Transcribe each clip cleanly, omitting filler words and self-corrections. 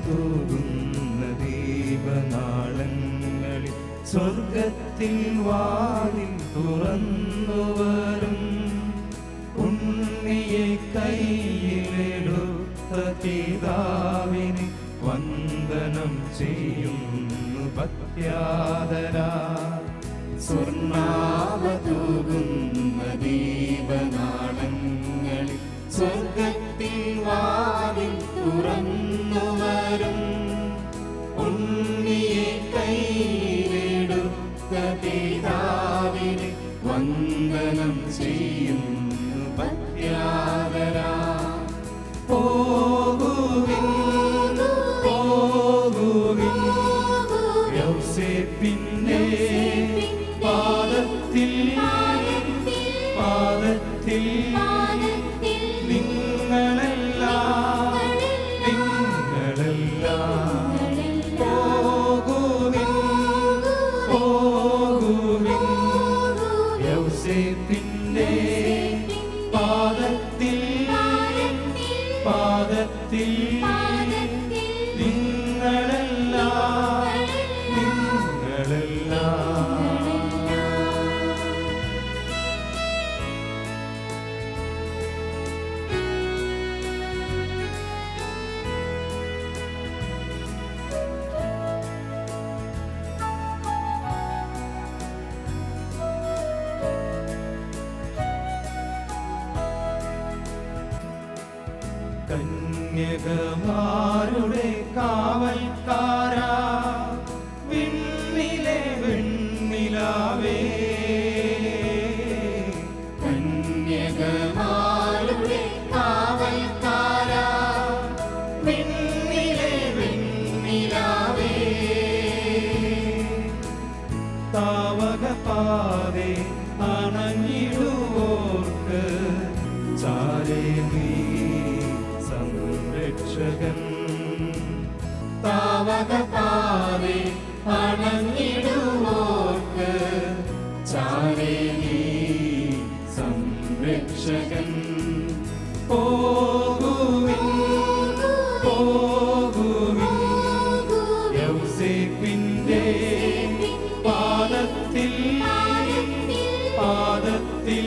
തൂകുന്ന ദീപനാളങ്ങളിൽ സ്വർഗത്തിൽ വാതിൽ തുറന്നു വരും. ഉണ്ണിയെ കയ്യിലെടുത്ത പിതാവിനെ വന്ദനം ചെയ്യുന്നു ഭക്ത്യാദരാ. സ്വർണ്ണാഭ തൂകുന്ന ദീപനാളങ്ങളിൽ സ്വർഗത്തിൽ വാതിൽ തുറന്നു വരും. ഉണ്ണിയെ കയ്യിലെടുത്ത പിതാവിനെ വന്ദനം ചെയ്യുന്നു ഭക്ത്യാദരാ. പോകുവിൻ പോകുവിൻ യൗസേപ്പിന്റെ പാദത്തിൽ പാദത്തിൽ നിങ്ങളെല്ലാം പോകുവിൻ പോകുവിൻ യൗസേപ്പിന്റെ പാദത്തിൽ പാദത്തിൽ കന്യകമാരുടെ കാവൽക്കാരാ വിണ്ണിലെ വെണ്ണിലാവേ. കന്യകമാരുടെ കാവൽക്കാരാ വിണ്ണിലെ വെണ്ണിലാവേ. താവകപാതേ അണഞ്ഞിടുവോർക്ക് ചാരേ നീ സംരക്ഷകൻ. താവകപാതേ അണഞ്ഞിടുവോർക്ക് ചാരേ നീ സംരക്ഷകൻ. പോകുവിൻ പോകുവിൻ യൗസേപ്പിന്റെ പാദത്തിൽ പാദത്തിൽ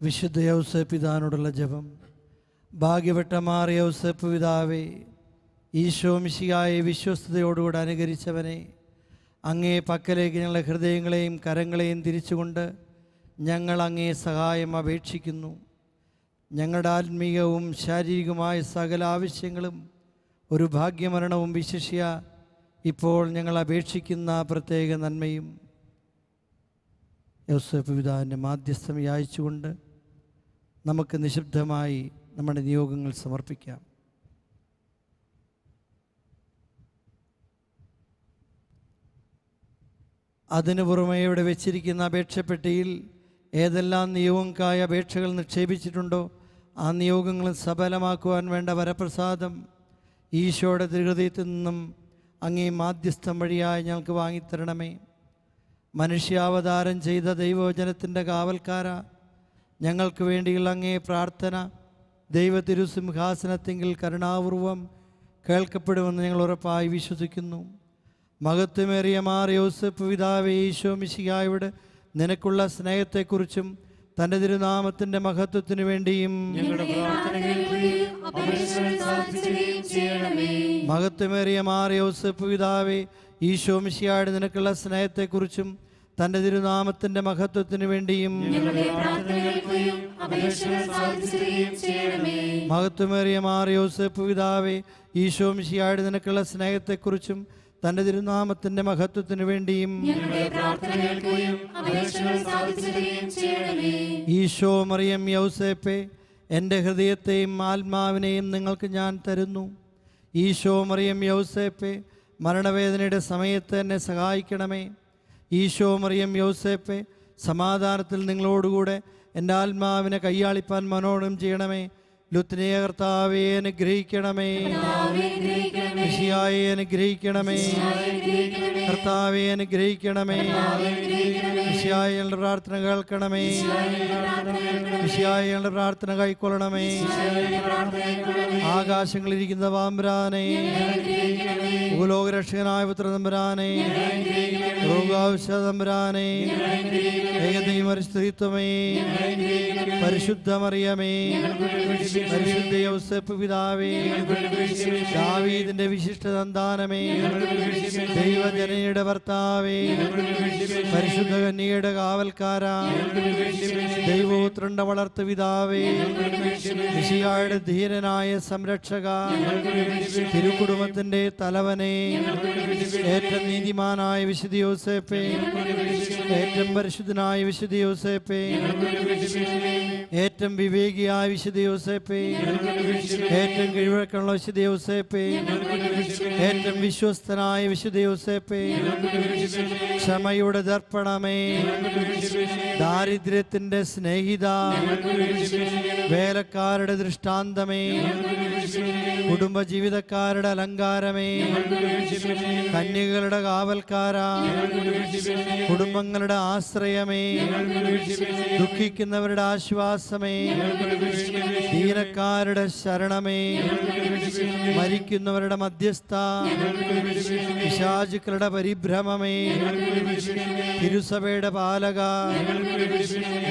വിശുദ്ധ യൗസേപ്പ് പിതാവിനോടുള്ള ജപം. ഭാഗ്യവട്ട മാറിയ യൗസേപ്പ് പിതാവേ, ഈശോ മിശിഹായെ വിശ്വസ്തയോടുകൂടെ അനുകരിച്ചവനെ, അങ്ങേ പക്കലേക്ക് ഞങ്ങളുടെ ഹൃദയങ്ങളെയും കരങ്ങളെയും തിരിച്ചുകൊണ്ട് ഞങ്ങൾ അങ്ങേ സഹായം അപേക്ഷിക്കുന്നു. ഞങ്ങളുടെ ആത്മീയവും ശാരീരികവുമായ സകല ആവശ്യങ്ങളും ഒരു ഭാഗ്യമരണവും വിശിഷ്യ ഇപ്പോൾ ഞങ്ങൾ അപേക്ഷിക്കുന്ന പ്രത്യേക നന്മയും യൗസേപ്പ് പിതാവിൻ്റെ മാധ്യസ്ഥം യാചിച്ചുകൊണ്ട് നമുക്ക് നിശബ്ദമായി നമ്മുടെ നിയോഗങ്ങൾ സമർപ്പിക്കാം. അതിനു പുറമെ ഇവിടെ വെച്ചിരിക്കുന്ന അപേക്ഷപ്പെട്ടിയിൽ ഏതെല്ലാം നിയോഗങ്ങൾക്കായ അപേക്ഷകൾ നിക്ഷേപിച്ചിട്ടുണ്ടോ ആ നിയോഗങ്ങൾ സഫലമാക്കുവാൻ വേണ്ട വരപ്രസാദം ഈശോയുടെ തിരുഹൃദയത്തിൽ നിന്നും അങ്ങേ മാധ്യസ്ഥം വഴിയായി ഞങ്ങൾക്ക് വാങ്ങിത്തരണമേ. മനുഷ്യാവതാരം ചെയ്ത ദൈവവചനത്തിൻ്റെ കാവൽക്കാര, ഞങ്ങൾക്ക് വേണ്ടിയുള്ള അങ്ങേ പ്രാർത്ഥന ദൈവ തിരുസിംഹാസനത്തെങ്കിൽ കരുണാപൂർവം കേൾക്കപ്പെടുമെന്ന് ഞങ്ങൾ ഉറപ്പായി വിശ്വസിക്കുന്നു. മഹത്വമേറിയ മാർ യോസേപ്പ് പിതാവേ, ഈശോ മിശിഹായുടെ നിനക്കുള്ള സ്നേഹത്തെക്കുറിച്ചും തൻ്റെ തിരുനാമത്തിൻ്റെ മഹത്വത്തിനു വേണ്ടിയും മഹത്വമേറിയ മാർ യോസേപ്പ് പിതാവേ, ഈശോ മിശിഹായുടെ നിനക്കുള്ള സ്നേഹത്തെക്കുറിച്ചും തൻ്റെ തിരുനാമത്തിൻ്റെ മഹത്വത്തിനു വേണ്ടിയും മഹത്വമേറിയ മാർ യോസേപ്പ് പിതാവേ, ഈശോ മിശിഹായുടെ നിനക്കുള്ള സ്നേഹത്തെക്കുറിച്ചും തൻ്റെ തിരുനാമത്തിൻ്റെ മഹത്വത്തിനു വേണ്ടിയും ഈശോ മറിയം യൗസേപ്പേ, എൻ്റെ ഹൃദയത്തെയും ആത്മാവിനെയും നിങ്ങൾക്ക് ഞാൻ തരുന്നു. ഈശോ മറിയം യൗസേപ്പേ, മരണവേദനയുടെ സമയത്ത് എന്നെ സഹായിക്കണമേ. ഈശോ മറിയം യൗസേപ്പേ, സമാധാനത്തിൽ നിങ്ങളോടുകൂടെ എൻ്റെ ആത്മാവിനെ കയ്യാളിപ്പാൻ മനോഹരം ചെയ്യണമേ. ലുത്തിനിയ കർത്താവെ അനുഗ്രഹിക്കണമേ. മിശിഹായെ അനുഗ്രഹിക്കണമേ. കർത്താവെ അനുഗ്രഹിക്കണമേ. മിശിഹായുടെ പ്രാർത്ഥന കേൾക്കണമേ. മിശിഹായുടെ പ്രാർത്ഥന കൈക്കൊള്ളണമേ. ആകാശങ്ങളിലിരിക്കുന്ന പാമ്പരാനെ, ഭൂലോകരക്ഷകനായ പുത്രതമ്പുരാനെ, രോഗാവശ്യതമ്പുരാനെ, ഏകദൈവമരിസ്ത്രീത്വമേ, പരിശുദ്ധമറിയമേ, പരിശുദ്ധ യോസേപ്പ് പിതാവേ, ദാവീദിന്റെ വിശിഷ്ട സന്താനമേ, ദൈവജനയുടെ ഭർത്താവേ, പരിശുദ്ധ കന്യകയുടെ കാവൽക്കാരാ, ദൈവപുത്രന്റെ വളർത്തു പിതാവേ, മിശിഹായുടെ ധീരനായ സംരക്ഷക, തിരുക്കുടുംബത്തിന്റെ തലവനെ, ഏറ്റവും നീതിമാനായ വിശുദ്ധ യോസേപ്പേ, ഏറ്റവും പരിശുദ്ധനായ വിശുദ്ധ യോസേപ്പേ, ഏറ്റവും വിവേകിയായ വിശുദ്ധ യോസേപ്പേ, ഏറ്റവും കഴിവഴക്കമുള്ള വിശുദ്ധ യോസേപ്പേ, ഏറ്റവും വിശ്വസ്തനായ വിശുദ്ധ യോസേപ്പേ, ക്ഷമയുടെ ദർപ്പണമേ, ദാരിദ്ര്യത്തിന്റെ സ്നേഹിത, വേലക്കാരുടെ ദൃഷ്ടാന്തമേ, കുടുംബജീവിതക്കാരുടെ അലങ്കാരമേ, കന്യകളുടെ കാവൽക്കാരാ, കുടുംബങ്ങളുടെ ആശ്രയമേ, ദുഃഖിക്കുന്നവരുടെ ആശ്വാസമേ, ദീനക്കാരുടെ ശരണമേ, മരിക്കുന്നവരുടെ മധ്യസ്ഥ, പിശാചുക്കളുടെ പരിഭ്രമമേ, തിരുസഭയുടെ പാലക,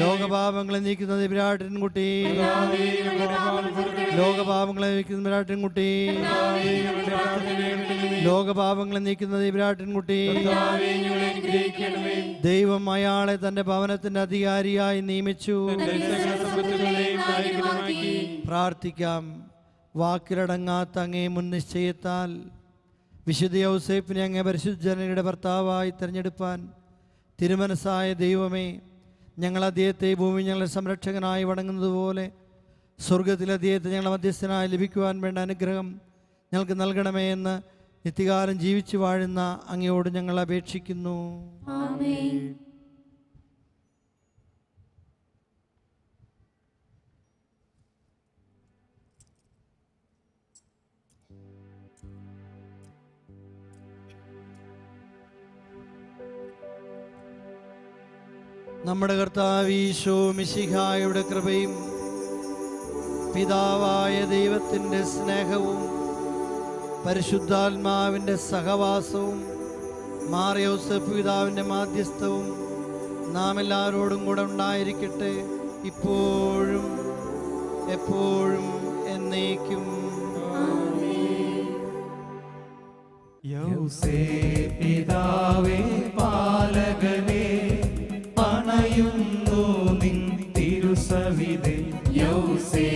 ലോകപാപങ്ങളെ നീക്കുന്ന വിരാട്ടിൻകുട്ടി, ലോകപാപങ്ങളെ നീക്കുന്ന വിരാട്ടിൻകുട്ടി, ലോകപാപങ്ങളെ നീക്കുന്ന വിരാട്ടിൻകുട്ടി, ദൈവം അയാളെ തന്റെ ഭവനത്തിന്റെ അധികാരിയായി നിയമിച്ചു. പ്രാർത്ഥിക്കാം. വാക്കിലടങ്ങാത്ത അങ്ങേ മുൻ നിശ്ചയത്താൽ വിശുദ്ധ യൗസേപ്പിനെ അങ്ങേ പരിശുദ്ധ ജനങ്ങളുടെ ഭർത്താവായി തിരഞ്ഞെടുപ്പാൻ തിരുമനസ്സായ ദൈവമേ, ഞങ്ങൾ അദ്ദേഹത്തെ ഭൂമി ഞങ്ങളുടെ സംരക്ഷകനായി വണങ്ങുന്നത് പോലെ സ്വർഗത്തിൽ അദ്ദേഹത്തെ ഞങ്ങളുടെ മധ്യസ്ഥനായി ലഭിക്കുവാൻ വേണ്ട അനുഗ്രഹം ഞങ്ങൾക്ക് നൽകണമേ എന്ന് നിത്യകാലം ജീവിച്ചു വാഴുന്ന അങ്ങയോട് ഞങ്ങൾ അപേക്ഷിക്കുന്നു. ആമേൻ. നമ്മുടെ കർത്താവ് ഈശോ മിശിഹായുടെ കൃപയും പിതാവായ ദൈവത്തിൻ്റെ സ്നേഹവും പരിശുദ്ധാത്മാവിൻ്റെ സഹവാസവും മാർ യോസേപ്പ് പിതാവിൻ്റെ മാധ്യസ്ഥവും നാം എല്ലാവരോടും കൂടെ ഉണ്ടായിരിക്കട്ടെ, ഇപ്പോഴും എപ്പോഴും എന്നേക്കും. യൗസേപ്പിതാവേ പാലകനേ, അണയുന്നു നിൻ തിരുസവിധേ. യൗസേപ്പിതാവേ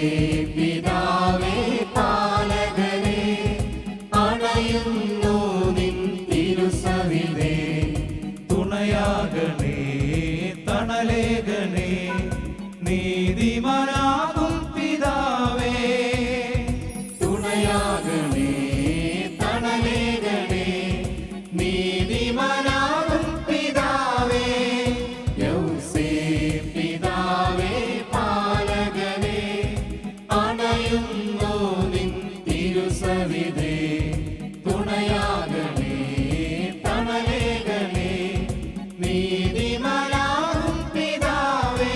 പാലകനേ, അണയുന്നു നിൻ തിരുസവിധേ. തുണയാകണേ തണലേകണേ നീതിമാനാകും പിതാവേ. തുണയാകണേ തണലേകണേ നീതിമാനാകും പിതാവേ. യൗസേപ്പിതാവേ പാലകനേ, അണയുന്നു നിൻ തിരുസവിധേ. തുണയാകണേ തണലേകണേ നീതിമാനാകും പിതാവേ.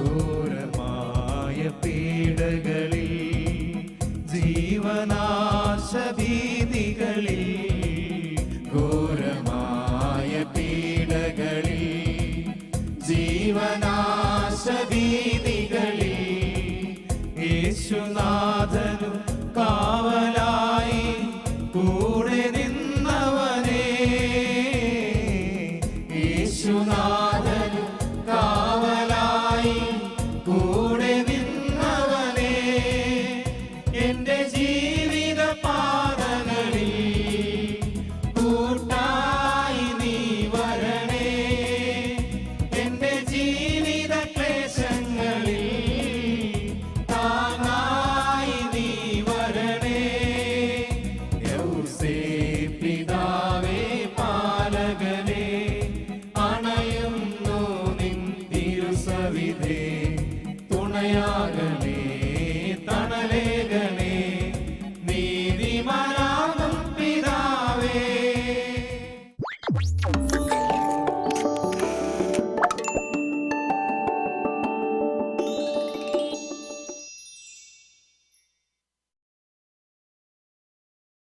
ഘോരമായ പീഡകളിൽ ജീവനാശഭീതികളിൽ, ഘോരമായ പീഡകളിൽ ജീവനാശഭീതികളിൽ യേശുനാഥനും കാവലായി കൂടെ നിന്നവനേ. യേശുനാഥനും എന്റെ ജീവ